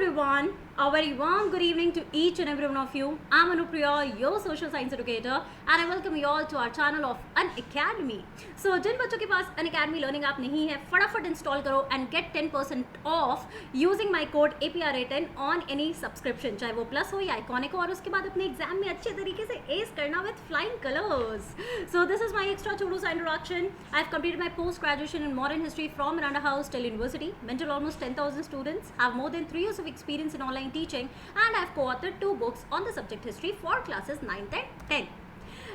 everyone, a very warm good evening to each and every one of you. I'm Anupriya, your social science educator, and I welcome you all to our channel of Unacademy. So जिन बच्चों के पास Unacademy learning app नहीं है, फटाफट install करो and get 10% off using my code APRA10 on any subscription, चाहे वो plus हो या आइकॉनिक हो, और उसके बाद अपने एग्जाम में अच्छे तरीके से एस करना with flying colors. So this is my extra chodu introduction. I've completed my post graduation in modern history from Miranda House Till University, mentored almost 10,000 students, have more than 3 years of experience in online teaching, and I've co-authored 2 books on the subject history for classes 9th and 10th.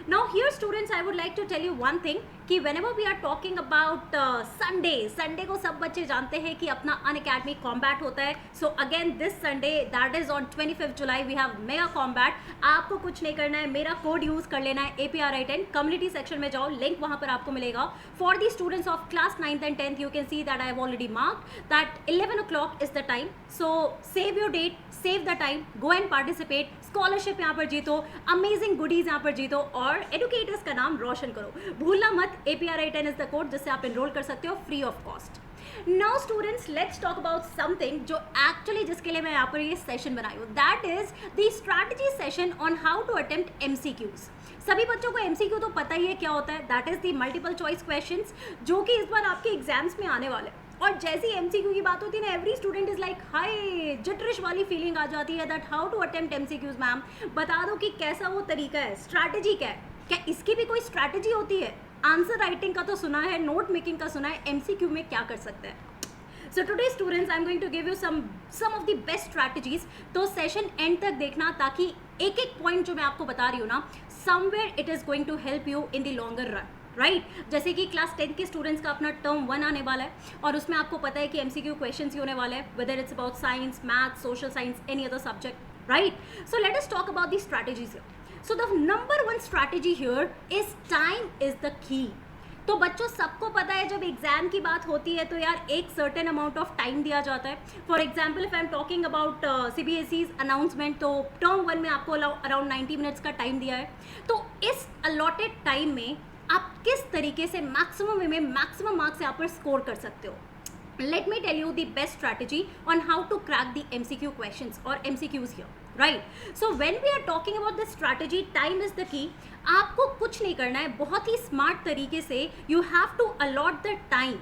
Now here students, I would like to tell you one thing कि whenever we are talking about Sunday को सब बच्चे जानते हैं कि अपना Unacademy combat होता है. So again this Sunday, that is on 25th July, we have mega combat. आपको कुछ नहीं करना है, मेरा कोड यूज़ कर लेना है APRA10. कम्युनिटी सेक्शन में जाओ, लिंक वहाँ पर आपको मिलेगा. For the students of class 9th and 10th, you can see that I have already marked that 11 o'clock is the time. So save your date, save the time, go and participate. Scholarship यहाँ पर जीतो, amazing goodies यहाँ पर जीतो और educators का नाम रोशन करो. भूलना मत, APRA10 इज द कोड जिससे आप एनरोल कर सकते हो free of cost. Now students, let's talk about something जो एक्चुअली जिसके लिए मैं यहाँ पर ये सेशन बनाई हूँ. That is the strategy session on how to attempt MCQs. सभी बच्चों को MCQ तो पता ही है क्या होता है. That is the multiple choice questions जो कि इस बार आपके एग्जाम्स में आने वाले हैं. और जैसी MCQ की बात होती है ना, every student is like hi, jitterish वाली फीलिंग आ जाती है that how to attempt MCQs. Ma'am बता दो कि कैसा वो तरीका है, स्ट्रैटेजी क्या है, क्या इसकी भी कोई स्ट्रैटेजी होती है. आंसर राइटिंग का तो सुना है, नोट मेकिंग का सुना है, MCQ में क्या कर सकते हैं. So today students, I'm going to give you some of the best strategies. तो सेशन एंड तक देखना ताकि एक एक पॉइंट जो मैं आपको बता रही हूँ ना, somewhere it is going to help you in the longer run. Right जैसे कि क्लास 10 के स्टूडेंट्स का अपना टर्म 1 आने वाला है और उसमें आपको पता है कि MCQ क्वेश्चंस ही होने वाले हैं, whether it's about science, maths, social science, any other subject. Right, so let us talk about the strategies here. So the number 1 strategy here is time is the की. तो बच्चों सबको पता है जब एग्जाम की बात होती है तो यार एक सर्टेन अमाउंट ऑफ टाइम दिया जाता है. For example if I am talking about CBSE's announcement, तो टर्म 1 में आपको अराउंड 90 मिनट्स का टाइम दिया है. तो इस अलॉटेड टाइम में आप किस तरीके से मैक्सिमम में मैक्सिमम मार्क्स यहाँ पर स्कोर कर सकते हो. Let me tell you the best strategy on how to crack the MCQ questions और MCQs here. Right, so when we are talking about this strategy, time is the key. आपको कुछ नहीं करना है, बहुत ही स्मार्ट तरीके से you have to allot the time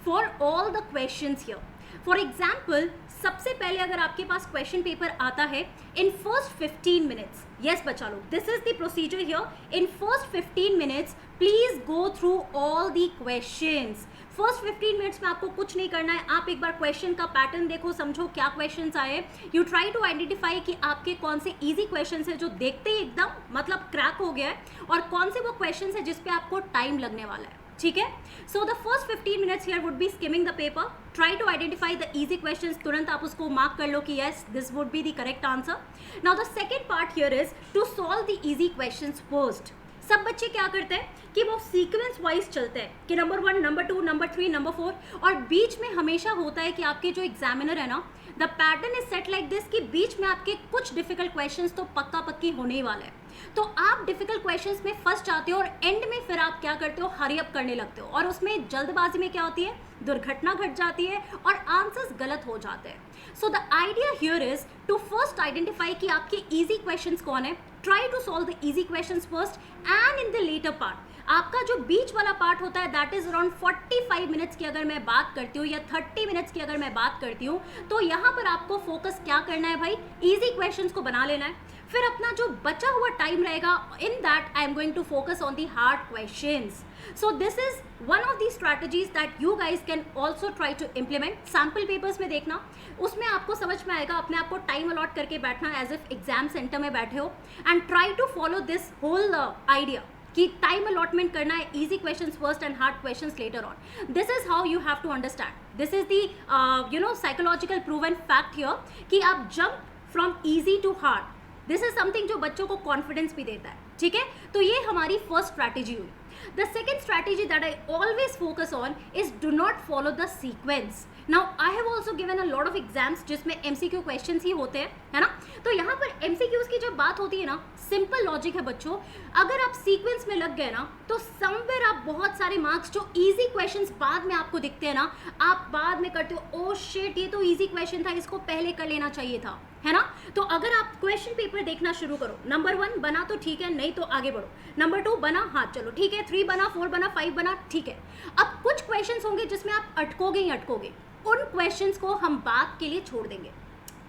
for all the questions here. For example, सबसे पहले अगर आपके पास क्वेश्चन पेपर आता है इन फर्स्ट 15 मिनट्स, यस बच्चा लोग, this is the procedure here. In first 15 minutes please go through all the questions. First 15 minutes में आपको कुछ नहीं करना है. आप एक बार क्वेश्चन का पैटर्न देखो, समझो क्या क्वेश्चंस आए. यू ट्राई टू आइडेंटिफाई कि आपके कौन से इजी क्वेश्चंस है जो देखते ही एकदम मतलब क्रैक हो गया है, और कौन से वो क्वेश्चंस है जिस पे आपको टाइम लगने वाला है. ठीक है, so the first 15 minutes here would be skimming the paper. Try to identify the easy questions. तुरंत आप उसको मार्क कर लो कि yes this would be the correct answer. Now the second part here is to solve the easy questions first. सब बच्चे क्या करते हैं कि वो सीक्वेंस वाइज चलते हैं कि नंबर 1, नंबर 2, नंबर 3, नंबर 4, और बीच में हमेशा होता है कि आपके जो एग्जामिनर है ना, the pattern is set like this कि बीच में आपके कुछ डिफिकल्ट क्वेश्चंस तो पक्का पक्की होने ही वाले हैं. तो आप डिफिकल्ट क्वेश्चंस में फंस जाते हो और एंड में फिर आप क्या करते हो, हरी अप करने लगते हो, और उसमें जल्दबाजी में क्या होती है, दुर्घटना घट जाती है और आंसर्स गलत हो जाते हैं. So the idea here is to first identify कि आपके इजी क्वेश्चंस कौन है. Try to solve the easy questions first, and in the latter part आपका जो बीच वाला पार्ट होता है दैट इज अराउंड 45 मिनट्स की अगर मैं बात करती हूँ या 30 मिनट्स की अगर मैं बात करती हूँ, तो यहाँ पर आपको फोकस क्या करना है भाई, इजी क्वेश्चंस को बना लेना है. फिर अपना जो बचा हुआ टाइम रहेगा, in that I am going to focus on the hard questions. So this is one of the strategies that you guys can also try to implement. Sample papers में देखना, उसमें आपको समझ में आएगा. अपने आपको टाइम अलॉट करके बैठना एज इफ एग्जाम सेंटर में बैठे हो, and try to follow this whole idea कि टाइम अलॉटमेंट करना है, easy questions first and hard questions later on. This is how you have to understand. This is the psychological proven fact here कि आप jump from easy to hard. This is something जो बच्चों को confidence भी देता है. ठीक है, तो ये हमारी फर्स्ट स्ट्रैटेजी हुई. The second strategy that I always focus on is do not follow the sequence. Now I have also given a lot of exams जिसमें एमसीक्यू क्वेश्चंस ही होते हैं, है ना. तो यहाँ पर एमसीक्यूज की जब बात होती है ना, सिंपल लॉजिक है बच्चों, अगर आप सीक्वेंस में लग गए ना तो समवेयर आप बहुत सारे मार्क्स जो इजी क्वेश्चंस बाद में आपको दिखते हैं ना, आप बाद में करते हो ओ शिट ये तो इजी क्वेश्चन था, इसको पहले कर लेना चाहिए था, है ना. तो अगर आप क्वेश्चन पेपर देखना शुरू करो, नंबर 1 बना तो ठीक है, नहीं तो आगे बढ़ो. नंबर 2 बना, हाँ चलो ठीक है, 3 बना, 4 बना, 5 बना, ठीक है. अब कुछ क्वेश्चंस होंगे जिसमें आप अटकोगे ही अटकोगे, उन क्वेश्चंस को हम बाद के लिए छोड़ देंगे.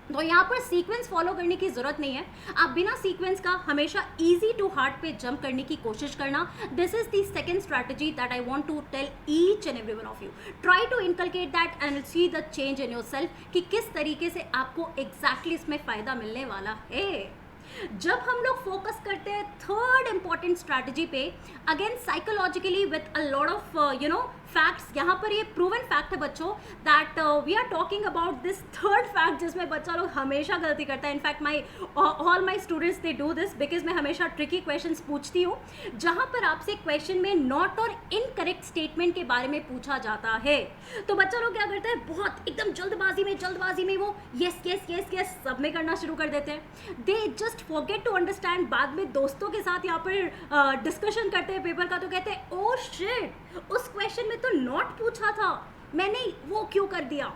तो यहाँ पर सीक्वेंस फॉलो करने की जरूरत नहीं है. आप बिना सीक्वेंस का हमेशा इजी टू हार्ड पे जंप करने की कोशिश करना. This is the second strategy that I want to tell each and every one of you. Try to inculcate that and see the change in yourself कि किस तरीके से आपको एग्जैक्टली इसमें फायदा मिलने वाला है. जब हम लोग फोकस करते हैं थर्ड इंपॉर्टेंट स्ट्रैटेजी पे, again psychologically with a lot of facts, यहाँ पर ये प्रूवन फैक्ट है बच्चों that we are talking about this third fact जिसमें बच्चा लोग हमेशा गलती करता है. In fact all my students they do this because मैं हमेशा ट्रिकी क्वेश्चंस पूछती हूँ जहाँ पर आपसे क्वेश्चन में नॉट और इनकरेक्ट स्टेटमेंट के बारे में पूछा जाता है. तो बच्चा लोग क्या करता है, बहुत एकदम जल्दबाजी में वो यस यस यस यस सब में करना शुरू कर देते हैं. They just forget to understand. बाद में दोस्तों के साथ यहाँ पर डिस्कशन करते हैं पेपर का तो कहते हैं ओ शिट उस क्वेश्चन में तो नॉट पूछा था, मैंने वो क्यों कर दिया.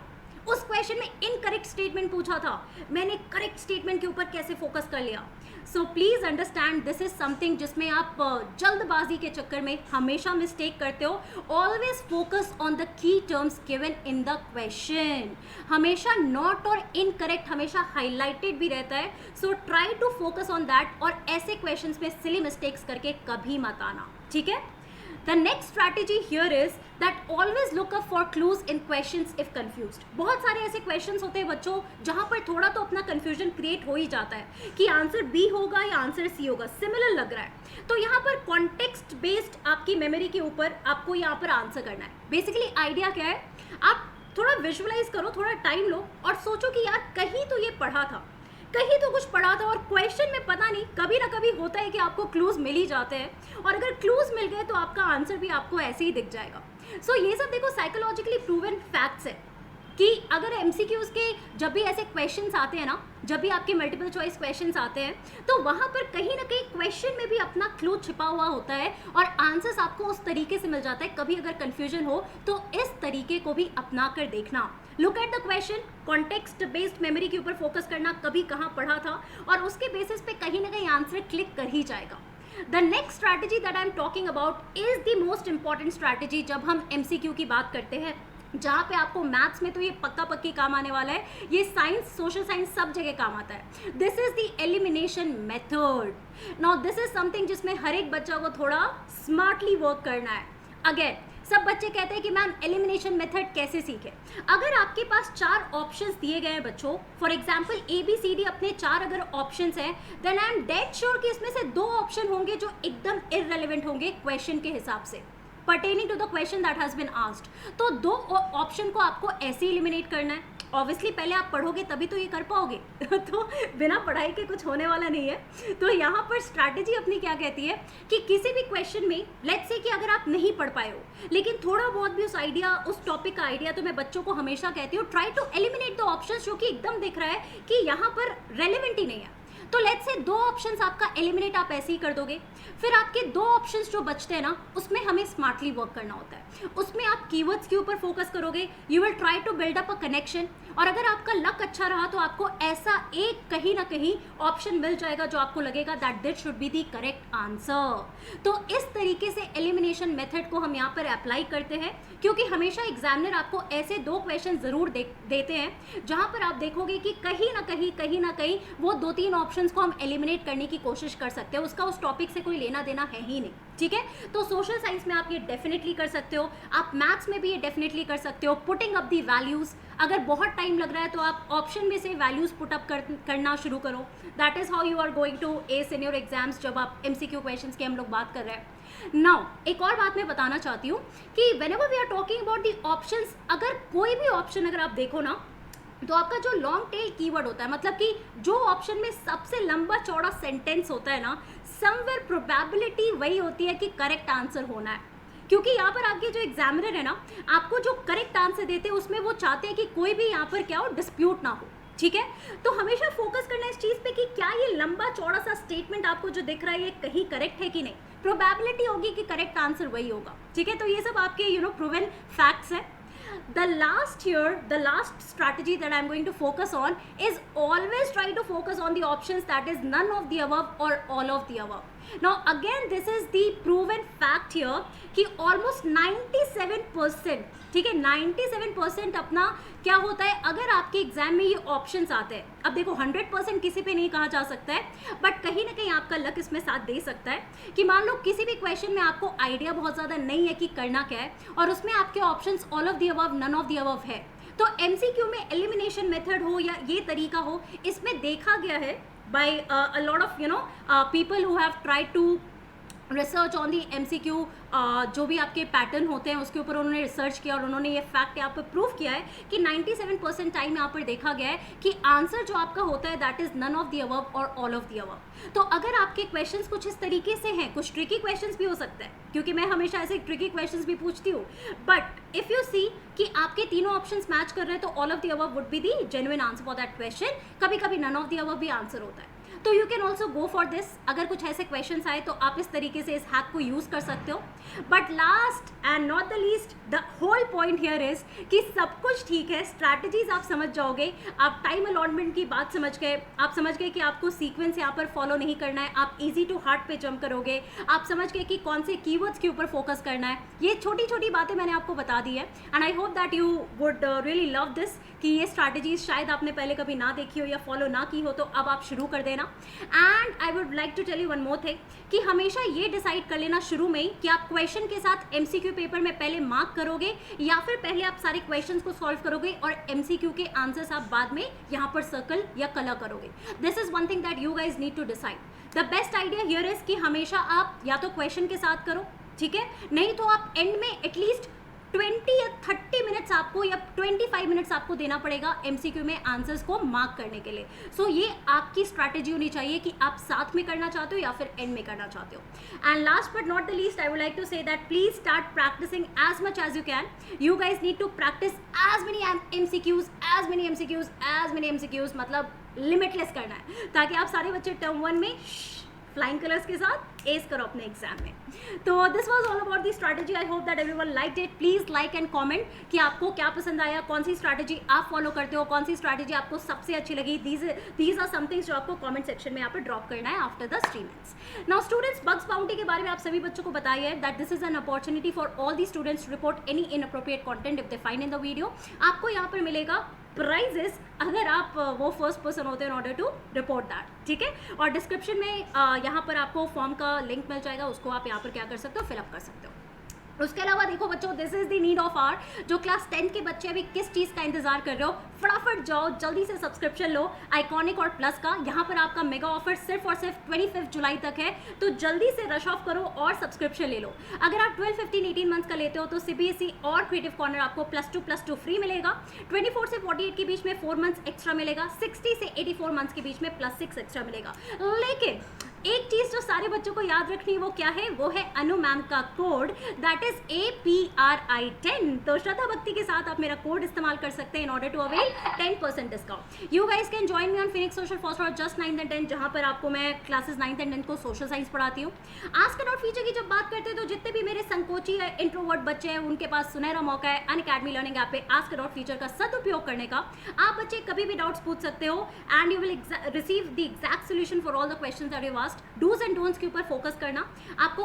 उस क्वेश्चन में इनकरेक्ट स्टेटमेंट पूछा था, मैंने करेक्ट स्टेटमेंट के ऊपर कैसे फोकस कर लिया. So please understand this is something जिसमें आप जल्दबाजी के चक्कर में हमेशा मिस्टेक करते हो. Always focus on the key terms given in the question. हमेशा नॉट और इनकरेक्ट हमेशा हाईलाइटेड भी रहता है. So try to focus on that और ऐसे क्वेश्चन में सिली मिस्टेक्स करके कभी मत आना, ठीक है. The next strategy here is that always look up for clues in questions if confused. बहुत सारे ऐसे questions होते हैं बच्चों जहाँ पर थोड़ा तो अपना confusion create हो ही जाता है कि आंसर B होगा या आंसर C होगा, सिमिलर लग रहा है. तो यहाँ पर context based आपकी मेमोरी के ऊपर आपको यहाँ पर आंसर करना है. बेसिकली आइडिया क्या है, आप थोड़ा विजुअलाइज करो, थोड़ा टाइम लो और सोचो कि यार कहीं तो ये पढ़ा था, कहीं तो कुछ पढ़ा था. और क्वेश्चन में पता नहीं कभी ना कभी होता है कि आपको क्लूज मिल ही जाते हैं, और अगर क्लूज मिल गए तो आपका आंसर भी आपको ऐसे ही दिख जाएगा. सो ये सब देखो साइकोलॉजिकली प्रूवन फैक्ट्स है कि अगर एमसीक्यूज के जब भी ऐसे क्वेश्चंस आते हैं ना, जब भी आपके मल्टीपल चॉइस क्वेश्चंस आते हैं तो वहाँ पर कहीं ना कहीं क्वेश्चन में भी अपना क्लू छिपा हुआ होता है और आंसर्स आपको उस तरीके से मिल जाता है. कभी अगर कन्फ्यूजन हो तो इस तरीके को भी अपना कर देखना. Look at the question, context based memory के ऊपर फोकस करना, कभी कहाँ पढ़ा था, और उसके बेसिस पे कहीं ना कहीं आंसर क्लिक कर ही जाएगा. The next strategy that I am talking about is the most important strategy जब हम एमसीक्यू की बात करते हैं, जहाँ पे आपको मैथ्स में तो ये पक्का पक्की काम आने वाला है, ये साइंस सोशल साइंस सब जगह काम आता है. This is the elimination method. Now this is something जिसमें हर एक बच्चा को थोड़ा स्मार्टली वर्क करना है. अगेन सब बच्चे कहते हैं कि मैम एलिमिनेशन मेथड कैसे सीखें. अगर आपके पास 4 ऑप्शंस दिए गए हैं बच्चों, फॉर एग्जांपल ABCD अपने 4 अगर ऑप्शंस हैं, then I am dead sure कि इसमें से 2 ऑप्शन होंगे जो एकदम इररेलेवेंट होंगे क्वेश्चन के हिसाब से, pertaining to the question that has been asked. तो 2 ऑप्शन को आपको ऐसे एलिमिनेट करना है. ऑब्वियसली पहले आप पढ़ोगे तभी तो ये कर पाओगे तो बिना पढ़ाई के कुछ होने वाला नहीं है. तो यहाँ पर स्ट्रैटेजी अपनी क्या कहती है कि किसी भी क्वेश्चन में लेट्स से कि अगर आप नहीं पढ़ पाए हो लेकिन थोड़ा बहुत भी उस आइडिया, उस टॉपिक का आइडिया, तो मैं बच्चों को हमेशा कहती हूँ try to eliminate the options जो कि एकदम दिख रहा है कि यहाँ पर रेलिवेंट ही नहीं है. तो लेट्स से 2 ऑप्शंस आपका एलिमिनेट आप ऐसे ही कर दोगे. फिर आपके 2 ऑप्शंस जो बचते हैं ना, उसमें हमें स्मार्टली वर्क करना होता है. उसमें आप कीवर्ड्स के ऊपर फोकस करोगे, you will try to build up a connection, और अगर आपका लक अच्छा रहा तो आपको ऐसा एक कहीं ना कहीं ऑप्शन मिल जाएगा जो आपको लगेगा that this should be the correct answer. तो इस तरीके से एलिमिनेशन मेथड को हम यहाँ पर अप्लाई करते हैं, क्योंकि हमेशा एग्जामिनर आपको ऐसे 2 क्वेश्चन जरूर देते हैं जहाँ पर आप देखोगे कि कहीं ना कहीं वो 2-3 ऑप्शंस को हम एलिमिनेट करने की कोशिश कर सकते हैं. उसका उस टॉपिक से कोई लेना देना है ही नहीं, ठीक है. तो सोशल साइंस में आप ये डेफिनेटली कर सकते हो, आप मैथ्स में भी ये डेफिनेटली कर सकते हो. पुटिंग अप दी वैल्यूज, अगर बहुत टाइम लग रहा है तो आप ऑप्शन में से वैल्यूज पुट अप करना शुरू करो. That is how you are going to ace in your exams जब आप MCQ क्वेश्चंस की हम लोग बात कर रहे हैं. नाउ एक और बात मैं बताना चाहती हूँ कि whenever we are talking about the options, अगर कोई भी ऑप्शन अगर आप देखो ना, तो आपका जो लॉन्ग टेल कीवर्ड होता है, मतलब कि जो ऑप्शन में सबसे लंबा चौड़ा सेंटेंस होता है ना, समवेयर प्रोबेबिलिटी वही होती है कि करेक्ट आंसर होना है। क्योंकि यहाँ पर आपके जो एग्जामिनर है ना, आपको जो करेक्ट आंसर देते हैं उसमें वो चाहते हैं कि कोई भी यहाँ पर क्या हो, डिस्प्यूट ना हो, ठीक है। तो हमेशा फोकस करना है इस चीज़ पे कि क्या ये लंबा चौड़ा सा स्टेटमेंट आपको जो दिख रहा है ये कहीं करेक्ट है कि नहीं। प्रोबेबिलिटी होगी कि करेक्ट आंसर वही होगा, ठीक है। तो ये सब आपके प्रूवन फैक्ट्स है। The last strategy that I'm going to focus on is always try to focus on the options that is none of the above or all of the above. Now again this is the proven fact here कि almost 97%, ठीक है, 97% अपना क्या होता है, अगर आपके exam में ये ऑप्शंस आते हैं, अब देखो 100% किसी पे नहीं कहा जा सकता है, बट कहीं ना कहीं आपका लक इसमें साथ दे सकता है कि मान लो किसी भी क्वेश्चन में आपको आइडिया बहुत ज़्यादा नहीं है कि करना क्या है, और उसमें आपके options all of the above, none of the above है, तो एमसीक्यू में एलिमिनेशन मेथड हो या ये तरीका हो, इसमें देखा गया है by a lot of people who have tried to research on the MCQ, जो भी आपके पैटर्न होते हैं उसके ऊपर उन्होंने रिसर्च किया और उन्होंने ये फैक्ट यहाँ पर प्रूव किया है कि 97% टाइम यहाँ पर देखा गया है कि आंसर जो आपका होता है that is none of the above और ऑल ऑफ द अबव। तो अगर आपके क्वेश्चंस कुछ इस तरीके से हैं, कुछ ट्रिकी क्वेश्चंस भी हो सकते हैं, क्योंकि मैं हमेशा ऐसे ट्रिकी क्वेश्चंस भी पूछती हूँ, बट इफ यू सी कि आपके तीनों ऑप्शंस मैच कर रहे हैं तो all of the above would be the genuine answer for that question. कभी कभी नन ऑफ द अबव भी आंसर होता है, तो you can also go for this. अगर कुछ ऐसे क्वेश्चंस आए तो आप इस तरीके से इस हैक को यूज कर सकते हो। But last and not the least, the whole point here is कि सब कुछ ठीक है, स्ट्रैटेजीज आप समझ जाओगे, आप टाइम अलॉटमेंट की बात समझ गए, आप समझ गए कि आपको सीक्वेंस यहाँ पर फॉलो नहीं करना है, आप इजी टू हार्ट पे जंप करोगे, आप समझ गए कि कौन से कीवर्ड्स के ऊपर फोकस करना है। ये छोटी छोटी बातें मैंने आपको बता दी है and I hope that you would really love this, कि ये स्ट्रैटेजीज शायद आपने पहले कभी ना देखी हो या फॉलो ना की हो, तो अब आप शुरू कर देना। And I would like to tell you one more thing कि हमेशा ये डिसाइड कर लेना शुरू में ही कि आप क्वेश्चन के साथ MCQ पेपर में पहले मार्क करोगे या फिर पहले आप सारे क्वेश्चंस को सॉल्व करोगे और MCQ के आंसर्स आप बाद में यहाँ पर सर्कल या कलर करोगे। This is one thing that you guys need to decide. The best idea here is कि हमेशा आप या तो क्वेश्चन के साथ करो, ठीक है, नहीं तो आप एंड में एटलीस्ट 20 या 30 मिनट्स आपको या 25 मिनट्स आपको देना पड़ेगा MCQ में आंसर्स को मार्क करने के लिए। सो ये आपकी स्ट्रैटेजी होनी चाहिए कि आप साथ में करना चाहते हो या फिर एंड में करना चाहते हो। And last but not the least, I would like to say that please start practising as much as you can. You guys need to practise as many MCQs, मतलब लिमिटलेस करना है, ताकि आप सारे बच्चे टर्म 1 में फ्लाइंग कलर्स के साथ एस करो अपने एग्जाम में। तो this was all about the strategy. I hope that everyone liked it. Please like and comment कि आपको क्या पसंद आया, कौन सी स्ट्रैटेजी आप फॉलो करते हो, कौन सी स्ट्रैटेजी आपको सबसे अच्छी लगी। दीज आर समथिंग्स जो आपको कमेंट सेक्शन में यहाँ पर ड्रॉप करना है after the streams. Now students, bugs bounty के बारे में आप सभी बच्चों को बताइए that this is an opportunity for all the students to report any inappropriate content if they find in the video. आपको यहाँ पर मिलेगा प्राइजेस अगर आप वो फर्स्ट पर्सन होते हैं in order to report that, ठीक है। और डिस्क्रिप्शन में यहाँ पर आपको फॉर्म का लिंक मिल जाएगा, उसको आप यहाँ पर क्या कर सकते हो, फिलअप कर सकते हो। उसके अलावा देखो बच्चों, this is the need of hour, जो क्लास 10 के बच्चे अभी किस चीज़ का इंतजार कर रहे हो, फटाफट जाओ जल्दी से सब्सक्रिप्शन लो आइकॉनिक और प्लस का। यहाँ पर आपका मेगा ऑफर सिर्फ और सिर्फ 25 जुलाई तक है, तो जल्दी से रश ऑफ करो और सब्सक्रिप्शन ले लो। अगर आप 12, 15, 18 मंथ्स का लेते हो तो CBSE और क्रिएटिव कॉर्नर आपको +2 फ्री मिलेगा। 24 से 48 के बीच में 4 मंथ्स एक्स्ट्रा मिलेगा, 60 से 84 मंथ्स के बीच में +6 एक्स्ट्रा मिलेगा। लेकिन एक चीज जो सारे बच्चों को याद रखनी है वो क्या है, वो है अनु मैम का कोड दैट इज APRI10। तो श्रद्धा भक्ति के साथ आप मेरा कोड इस्तेमाल कर सकते हैं in order to avail 10% discount. You guys can join me on Phoenix social for just 9th and 10th, जहां पर आपको मैं क्लासेस 9th and 10th को सोशल साइंस पढ़ाती हूँ। आस्क एंड आउट फीचर की जब बात करते हैं तो जितने भी मेरे संकोची या इंट्रोवर्ट बच्चे हैं उनके पास सुनहरा मौका है अनअकैडमी लर्निंग ऐप पे आस्क एंड आउट फीचर का सदुपयोग करने का। आप बच्चे कभी भी डाउट्स पूछ सकते हो and you will receive the exact solution for all the questions that you asked. Dos and don'ts के ऊपर फोकस करना, आपको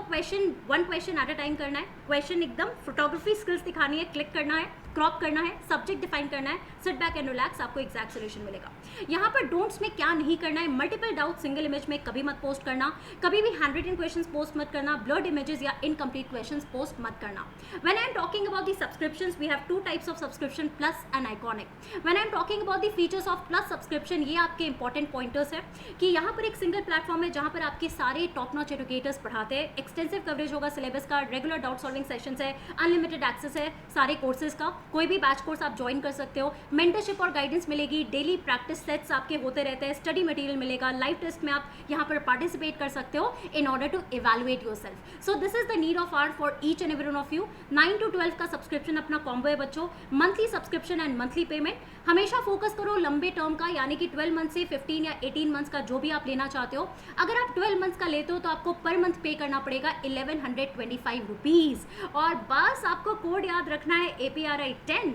one question at a time करना है, क्वेश्चन एकदम फोटोग्राफी स्किल्स दिखानी है, क्लिक करना है, क्रॉप करना है, सब्जेक्ट डिफाइन करना है, सिट बैक एंड रिलैक्स, आपको एग्जैक्ट सोल्यूशन मिलेगा। यहाँ पर डोंट्स में क्या नहीं करना है, मल्टीपल डाउट सिंगल इमेज में कभी मत पोस्ट करना, कभी भी हैंड रिटन क्वेश्चंस पोस्ट मत करना, ब्लर्ड इमेजेस या इनकम्प्लीट क्वेश्चंस पोस्ट मत करना। When I am talking about the subscriptions, we have 2 types of subscription, plus and iconic. When I am talking about the features of plus subscription, ये आपके important pointers है कि यहाँ पर एक सिंगल प्लेटफॉर्म है जहाँ पर आपके सारे टॉप नॉच एजुकेटर्स पढ़ाते हैं, एक्सटेंसिव कवरेज होगा सिलेबस का, रेगुलर डाउट सॉल्विंग सेशंस है, अनलिमिटेड एक्सेस है सारे कोर्सेज का। कोई भी बैच कोर्स आप ज्वाइन कर सकते हो, मेंटरशिप और गाइडेंस मिलेगी, डेली प्रैक्टिस सेट्स आपके होते रहते हैं, स्टडी मटेरियल मिलेगा, लाइव टेस्ट में आप यहाँ पर पार्टिसिपेट कर सकते हो in order to evaluate yourself. So this is the need of hour for each and every one of you. 9 to 12 का सब्सक्रिप्शन अपना कॉम्बो है बच्चों, monthly subscription and monthly payment. हमेशा फोकस करो लंबे टर्म का, यानी कि 12 मंथ से 15 या 18 मंथ्स का जो भी आप लेना चाहते हो। अगर आप 12 मंथ्स का लेते हो तो आपको पर मंथ पे करना पड़ेगा 1125 रुपीज़, और बस आपको कोड याद रखना है APRI 10।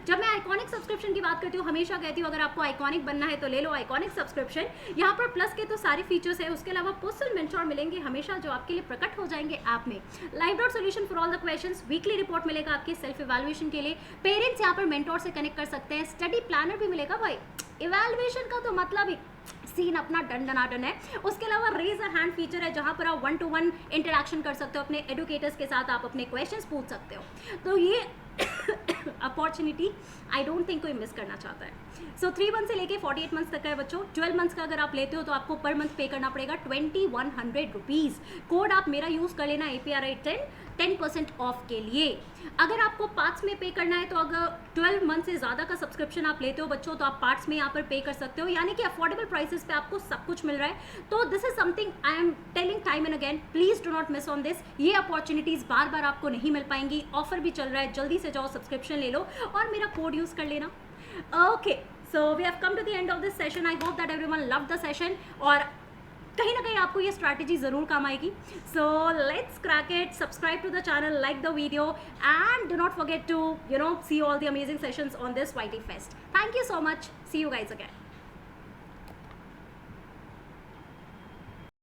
जब मैं आइकॉनिक सब्सक्रिप्शन की बात करती हूँ, हमेशा कहती हूँ अगर आपको आइकॉनिक बनना है तो ले लो आइकॉनिक सब्सक्रिप्शन। यहाँ पर प्लस के तो सारे फीचर्स है, उसके अलावा पर्सनल मेंटोर मिलेंगे हमेशा जो आपके लिए प्रकट हो जाएंगे ऐप में, live dot solution for all the questions, weekly report मिलेगा आपके सेल्फ इवैल्यूएशन के लिए, पेरेंट्स यहाँ पर मेंटोर से कनेक्ट कर सकते हैं, स्टडी प्लानर भी मिलेगा। भाई इवैल्यूएशन का तो मतलब ही सीन अपना डन डनाडन है। उसके अलावा रेज अ हैंड फीचर है जहाँ पर आप 1-to-1 इंटरेक्शन कर सकते हो अपने एडुकेटर्स के साथ, आप अपने क्वेश्चंस पूछ सकते हो। तो ये अपॉर्चुनिटी आई डोंट थिंक कोई मिस करना चाहता है। सो 3 मंथ से लेके 48 मंथ्स तक का है बच्चों। 12 मंथ्स का अगर आप लेते हो तो आपको पर मंथ पे करना पड़ेगा 2100 रुपीज़। कोड आप मेरा यूज़ कर लेना APRI 10% ऑफ के लिए। अगर आपको पार्ट्स में पे करना है तो अगर 12 मंथ से ज़्यादा का सब्सक्रिप्शन आप लेते हो बच्चों तो आप पार्ट्स में यहाँ पर पे कर सकते हो, यानी कि अफोर्डेबल प्राइसेस पे आपको सब कुछ मिल रहा है। तो this is something I am telling time and again, please do not miss on this. ये अपॉर्चुनिटीज़ बार बार आपको नहीं मिल पाएंगी, ऑफर भी चल रहा है, जल्दी से जाओ सब्सक्रिप्शन ले लो और मेरा कोड यूज़ कर लेना। Okay, so we have come to the end of this session. I hope that everyone loved the session और कहीं ना कहीं आपको ये स्ट्रैटेजी ज़रूर काम आएगी। So let's crack it, subscribe to the channel, like the video and do not forget to see all the amazing sessions on this YT Fest. Thank you so much. See you guys again.